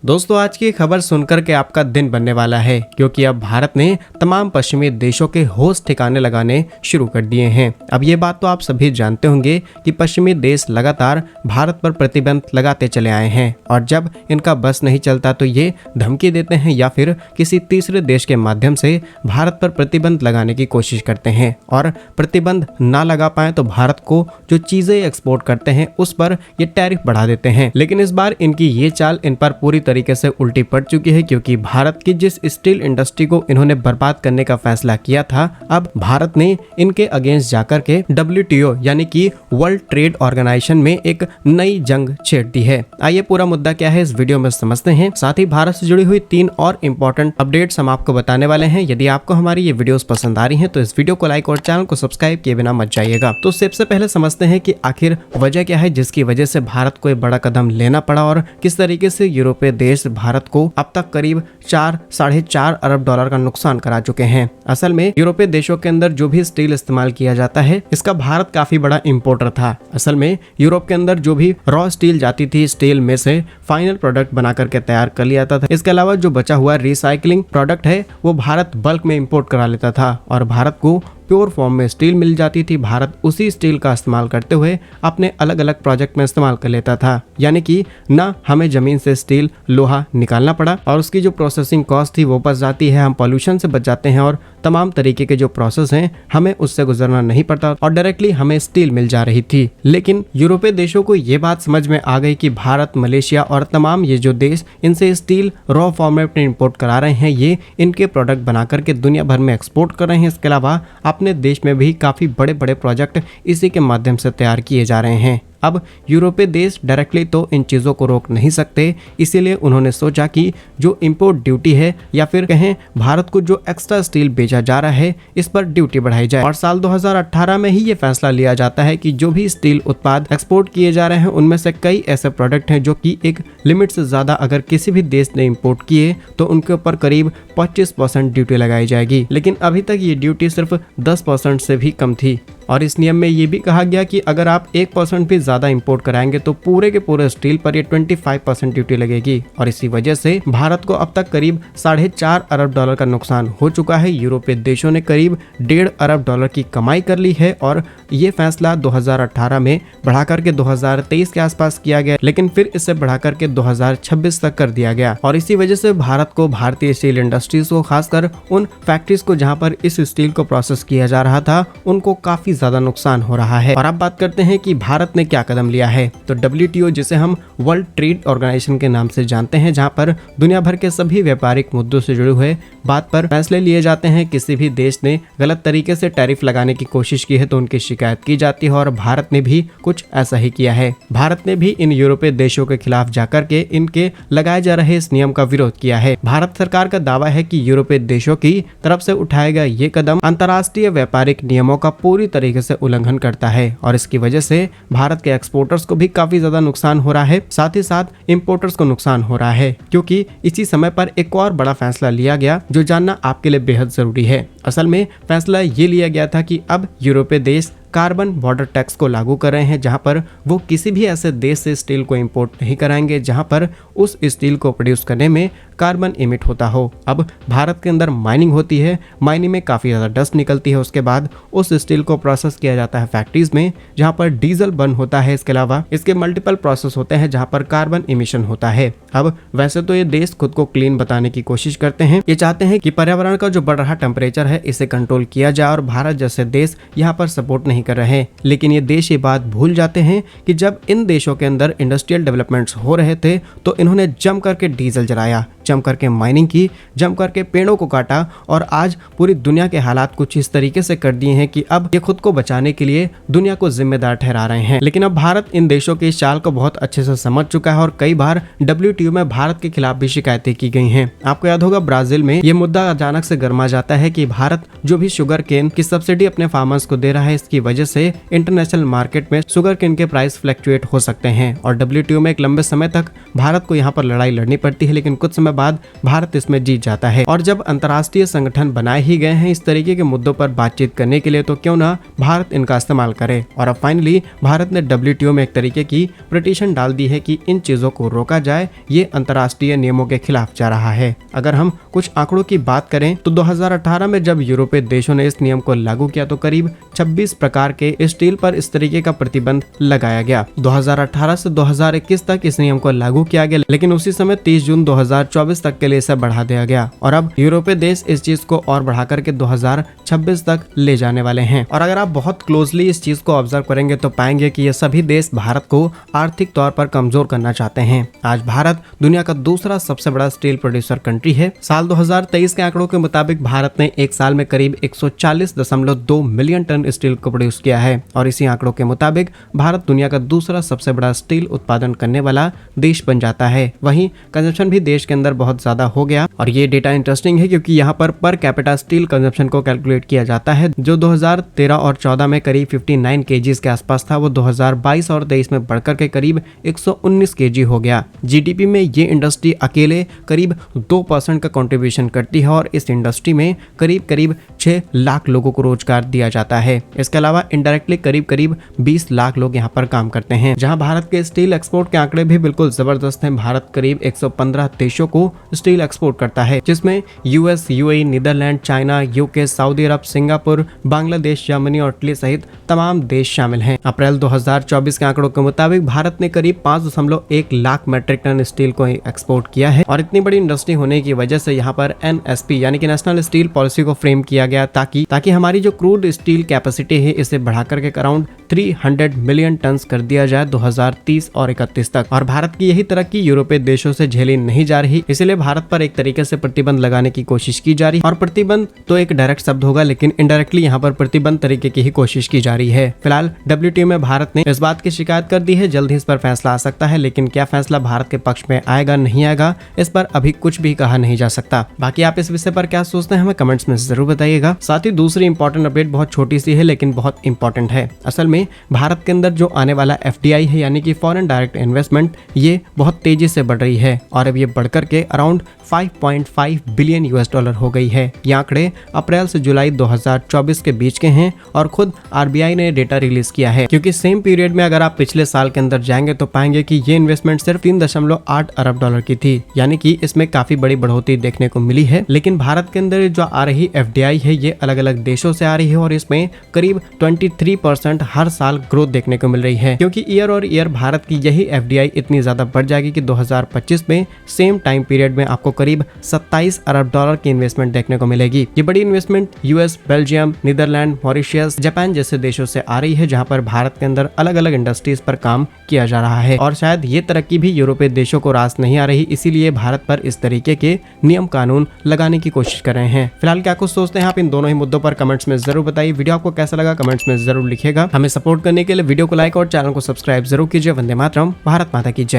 दोस्तों आज की खबर सुनकर के आपका दिन बनने वाला है, क्योंकि अब भारत ने तमाम पश्चिमी देशों के होश ठिकाने लगाने शुरू कर दिए हैं। अब ये बात तो आप सभी जानते होंगे कि पश्चिमी देश लगातार भारत पर प्रतिबंध लगाते चले आए हैं और जब इनका बस नहीं चलता तो ये धमकी देते हैं या फिर किसी तीसरे देश के माध्यम से भारत पर प्रतिबंध लगाने की कोशिश करते हैं और प्रतिबंध ना लगा पाए तो भारत को जो चीजें एक्सपोर्ट करते हैं उस पर ये टैरिफ बढ़ा देते हैं। लेकिन इस बार इनकी ये चाल इन पर पूरी तरीके से उल्टी पड़ चुकी है, क्योंकि भारत की जिस स्टील इंडस्ट्री को इन्होंने बर्बाद करने का फैसला किया था, अब भारत ने इनके अगेंस्ट जाकर के WTO यानी कि वर्ल्ड ट्रेड ऑर्गेनाइजेशन में एक नई जंग छेड़ दी है। आइए पूरा मुद्दा क्या है इस वीडियो में समझते हैं। साथ ही भारत से जुड़ी हुई 3 और इम्पोर्टेंट अपडेट्स हम आपको बताने वाले हैं। यदि आपको हमारी ये वीडियोस पसंद आ रही हैं तो इस वीडियो को लाइक और चैनल को सब्सक्राइब किए बिना मत जाइएगा। तो सबसे पहले समझते हैं कि आखिर वजह क्या है जिसकी वजह से भारत को एक बड़ा कदम लेना पड़ा और किस तरीके से यूरोपीय देश भारत को अब तक करीब 4-4.5 अरब डॉलर का नुकसान करा चुके हैं। असल में यूरोपीय देशों के अंदर जो भी स्टील इस्तेमाल किया जाता है इसका भारत काफी बड़ा इंपोर्टर था। असल में यूरोप के अंदर जो भी रॉ स्टील जाती थी, स्टील में से फाइनल प्रोडक्ट बना करके तैयार कर लिया जाता था। इसके अलावा जो बचा हुआ रिसाइकलिंग प्रोडक्ट है वो भारत बल्क में इंपोर्ट करा लेता था और भारत को प्योर फॉर्म में स्टील मिल जाती थी। भारत उसी स्टील का इस्तेमाल करते हुए अपने अलग अलग प्रोजेक्ट में इस्तेमाल कर लेता था, यानी कि ना हमें जमीन से स्टील लोहा निकालना पड़ा और उसकी जो प्रोसेसिंग कॉस्ट थी वो बच जाती है, हम पॉल्यूशन से बच जाते हैं और तमाम तरीके के जो प्रोसेस हैं हमें उससे गुजरना नहीं पड़ता और डायरेक्टली हमें स्टील मिल जा रही थी। लेकिन यूरोपीय देशों को ये बात समझ में आ गई कि भारत, मलेशिया और तमाम ये जो देश इनसे स्टील रॉ फॉर्म में इंपोर्ट करा रहे हैं, ये इनके प्रोडक्ट बना करके दुनिया भर में एक्सपोर्ट कर रहे हैं। इसके अलावा अपने देश में भी काफी बड़े बड़े प्रोजेक्ट इसी के माध्यम से तैयार किए जा रहे हैं। अब यूरोपीय देश डायरेक्टली तो इन चीज़ों को रोक नहीं सकते, इसीलिए उन्होंने सोचा कि जो इंपोर्ट ड्यूटी है या फिर कहें भारत को जो एक्स्ट्रा स्टील बेचा जा रहा है इस पर ड्यूटी बढ़ाई जाए। और साल 2018 में ही ये फैसला लिया जाता है कि जो भी स्टील उत्पाद एक्सपोर्ट किए जा रहे हैं उनमें से कई ऐसे प्रोडक्ट हैं जो कि एक लिमिट से ज़्यादा अगर किसी भी देश ने इम्पोर्ट किए तो उनके ऊपर करीब 25% ड्यूटी लगाई जाएगी। लेकिन अभी तक ये ड्यूटी सिर्फ 10% से भी कम थी और इस नियम में ये भी कहा गया कि अगर आप 1% भी ज्यादा इंपोर्ट कराएंगे तो पूरे के पूरे स्टील पर ये 25% ड्यूटी लगेगी। और इसी वजह से भारत को अब तक करीब 4.5 अरब डॉलर का नुकसान हो चुका है। यूरोपीय देशों ने करीब 1.5 अरब डॉलर की कमाई कर ली है और ये फैसला 2018 में बढ़ा करके 2023 के आसपास किया गया, लेकिन फिर इसे बढ़ा करके 2026 तक कर दिया गया। और इसी वजह से भारत को, भारतीय स्टील इंडस्ट्रीज को, खासकर उन फैक्ट्रीज को जहाँ पर इस स्टील को प्रोसेस किया जा रहा था, उनको काफी ज्यादा नुकसान हो रहा है। और अब बात करते हैं कि भारत ने क्या कदम लिया है। तो WTO, जिसे हम वर्ल्ड ट्रेड ऑर्गेनाइजेशन के नाम से जानते हैं, जहां पर दुनिया भर के सभी व्यापारिक मुद्दों से जुड़े हुए बात पर फैसले लिए जाते हैं। किसी भी देश ने गलत तरीके से टैरिफ लगाने की कोशिश की है तो उनकी शिकायत की जाती है और भारत ने भी कुछ ऐसा ही किया है। भारत ने भी इन यूरोपीय देशों के खिलाफ जाकर के इनके लगाए जा रहे इस नियम का विरोध किया है। भारत सरकार का दावा है कि यूरोपीय देशों की तरफ से उठाया गया ये कदम अंतर्राष्ट्रीय व्यापारिक नियमों का पूरी तरीके से उल्लंघन करता है और इसकी वजह से भारत के एक्सपोर्टर्स को भी काफी ज्यादा नुकसान हो रहा है, साथ ही साथ इंपोर्टर्स को नुकसान हो रहा है। क्योंकि इसी समय पर एक और बड़ा फैसला लिया गया जो जानना आपके लिए बेहद जरूरी है। असल में फैसला ये लिया गया था कि अब यूरोपीय देश कार्बन बॉर्डर टैक्स को लागू कर रहे हैं, जहां पर वो किसी भी ऐसे देश से स्टील को इंपोर्ट नहीं कराएंगे जहां पर उस स्टील को प्रोड्यूस करने में कार्बन इमिट होता हो। अब भारत के अंदर माइनिंग होती है, माइनिंग में काफी ज्यादा डस्ट निकलती है, उसके बाद उस स्टील को प्रोसेस किया जाता है फैक्ट्रीज में जहां पर डीजल बर्न होता है। इसके अलावा इसके मल्टीपल प्रोसेस होते हैं जहां पर कार्बन इमिशन होता है। अब वैसे तो ये देश खुद को क्लीन बताने की कोशिश करते हैं, ये चाहते हैं कि पर्यावरण का जो बढ़ रहा टेम्परेचर है इसे कंट्रोल किया जाए और भारत जैसे देश यहाँ पर सपोर्ट नहीं कर रहे हैं। लेकिन ये देश ये बात भूल जाते हैं कि जब इन देशों के अंदर इंडस्ट्रियल डेवलपमेंट्स हो रहे थे तो इन्होंने जम करके डीजल जलाया, जम करके माइनिंग की, जम करके पेड़ों को काटा और आज पूरी दुनिया के हालात कुछ इस तरीके से कर दिए हैं कि अब ये खुद को बचाने के लिए दुनिया को जिम्मेदार ठहरा रहे हैं। लेकिन अब भारत इन देशों की इस चाल को बहुत अच्छे से समझ चुका है और कई बार WTO में भारत के खिलाफ भी शिकायतें की गई हैं। आपको याद होगा ब्राजील में ये मुद्दा अचानक से गर्मा जाता है कि भारत जो भी शुगर केन की सब्सिडी अपने फार्मर्स को दे रहा है, इसकी वजह से इंटरनेशनल मार्केट में शुगर केन के प्राइस फ्लक्चुएट हो सकते हैं और WTO में एक लंबे समय तक भारत को यहाँ पर लड़ाई लड़नी पड़ती है। लेकिन कुछ समय बाद भारत इसमें जीत जाता है। और जब अंतर्राष्ट्रीय संगठन बनाए ही गए हैं इस तरीके के मुद्दों पर बातचीत करने के लिए, तो क्यों ना भारत इनका इस्तेमाल करे। और अब फाइनली भारत ने WTO में एक तरीके की पिटीशन डाल दी है कि इन चीजों को रोका जाए, ये अंतर्राष्ट्रीय नियमों के खिलाफ जा रहा है। अगर हम कुछ आंकड़ों की बात करें तो 2018 में जब यूरोपीय देशों ने इस नियम को लागू किया तो करीब 26 प्रकार के स्टील पर इस तरीके का प्रतिबंध लगाया गया। 2018 से 2021 तक इस नियम को लागू किया गया, लेकिन उसी समय 30 जून 2024 तक के लिए इसे बढ़ा दिया गया और अब यूरोपीय देश इस चीज को और बढ़ा करके 2026 तक ले जाने वाले हैं। और अगर आप बहुत क्लोजली इस चीज को ऑब्जर्व करेंगे तो पाएंगे कि ये सभी देश भारत को आर्थिक तौर पर कमजोर करना चाहते हैं। आज भारत दुनिया का दूसरा सबसे बड़ा स्टील प्रोड्यूसर कंट्री है। साल 2023 के आंकड़ों के मुताबिक भारत ने एक साल में करीब 140.2 मिलियन टन स्टील को प्रोड्यूस किया है और इसी आंकड़ों के मुताबिक भारत दुनिया का दूसरा सबसे बड़ा स्टील उत्पादन करने वाला देश बन जाता है। वहीं कंजम्पशन भी देश के अंदर बहुत ज्यादा हो गया और ये डेटा इंटरेस्टिंग है क्योंकि यहाँ पर कैपिटा स्टील कंजम्पशन को कैलकुलेट किया जाता है, जो 2013 और 14 में करीब 59 केजीज के आसपास था, वो 2022 और 23 में बढ़कर के करीब 119 केजी हो गया। जीडीपी में ये इंडस्ट्री अकेले करीब 2% का कंट्रीब्यूशन करती है और इस इंडस्ट्री में करीब 6 लाख लोगों को रोजगार दिया जाता है। इसके अलावा इनडायरेक्टली करीब 20 लाख लोग यहाँ पर काम करते हैं। जहाँ भारत के स्टील एक्सपोर्ट के आंकड़े भी बिल्कुल जबरदस्त हैं। भारत करीब 115 देशों को स्टील एक्सपोर्ट करता है, जिसमें US, UAE, Netherlands, China, UK, Saudi Arab, Singapore, Bangladesh, Germany और इटली सहित तमाम देश शामिल हैं। अप्रैल 2024 के आंकड़ों के मुताबिक भारत ने करीब 5.1 लाख मैट्रिक टन स्टील को एक्सपोर्ट किया है और इतनी बड़ी इंडस्ट्री होने की वजह से यहाँ पर NSP यानी कि नेशनल स्टील पॉलिसी को फ्रेम किया गया ताकि हमारी जो क्रूड स्टील कैपेसिटी है इसे बढ़ा करके अराउंड 300 मिलियन टन कर दिया जाए 2030 और 31 तक। और भारत की यही तरक्की यूरोपीय देशों से झेली नहीं जा रही, इसलिए भारत पर एक तरीके से प्रतिबंध लगाने की कोशिश की जा रही है। और प्रतिबंध तो एक डायरेक्ट शब्द होगा, लेकिन इनडायरेक्टली यहाँ पर प्रतिबंध तरीके की ही कोशिश की जा रही है। फिलहाल WTO में भारत ने इस बात की शिकायत कर दी है, जल्द ही इस पर फैसला आ सकता है, लेकिन क्या फैसला भारत के पक्ष में आएगा नहीं आएगा इस पर अभी कुछ भी कहा नहीं जा सकता। बाकी आप इस विषय पर क्या सोचते हैं हमें कमेंट्स में जरूर बताइएगा। साथ ही दूसरी इंपॉर्टेंट अपडेट बहुत छोटी सी है लेकिन बहुत इंपॉर्टेंट है। असल में भारत के अंदर जो आने वाला FDI है यानी कि फॉरेन डायरेक्ट इन्वेस्टमेंट, ये बहुत तेजी से बढ़ रही है और अब ये बढ़कर के अराउंड 5.5 बिलियन US$ हो गई है। ये आंकड़े अप्रैल से जुलाई 2024 के बीच के हैं और खुद RBI ने डेटा रिलीज किया है, क्योंकि सेम पीरियड में अगर आप पिछले साल के अंदर जाएंगे तो पाएंगे कि ये इन्वेस्टमेंट सिर्फ 3.8 अरब डॉलर की थी, यानी कि इसमें काफी बड़ी बढ़ोतरी देखने को मिली है। लेकिन भारत के अंदर जो आ रही FDI है ये अलग अलग देशों से आ रही है और इसमें करीब 23% हर साल ग्रोथ देखने को मिल रही है, क्योंकि ईयर और ईयर भारत की यही FDI इतनी ज्यादा बढ़ जाएगी कि 2025 में सेम टाइम पीरियड में आपको करीब 27 अरब डॉलर की इन्वेस्टमेंट देखने को मिलेगी। ये बड़ी investment US, Belgium, Netherland, Mauritius, Japan जैसे देशों से आ रही है, जहां पर भारत के अंदर अलग अलग इंडस्ट्रीज पर काम किया जा रहा है और शायद ये तरक्की भी यूरोपीय देशों को रास नहीं आ रही, इसीलिए भारत पर इस तरीके के नियम कानून लगाने की कोशिश कर रहे हैं। फिलहाल क्या कुछ सोचते हैं आप इन दोनों ही मुद्दों पर कमेंट्स में जरूर बताइए। वीडियो आपको कैसा लगा कमेंट्स में जरूर लिखिएगा। हमें सपोर्ट करने के लिए वीडियो को लाइक और चैनल को सब्सक्राइब जरूर कीजिए। वंदे मातरम, भारत माता की जय।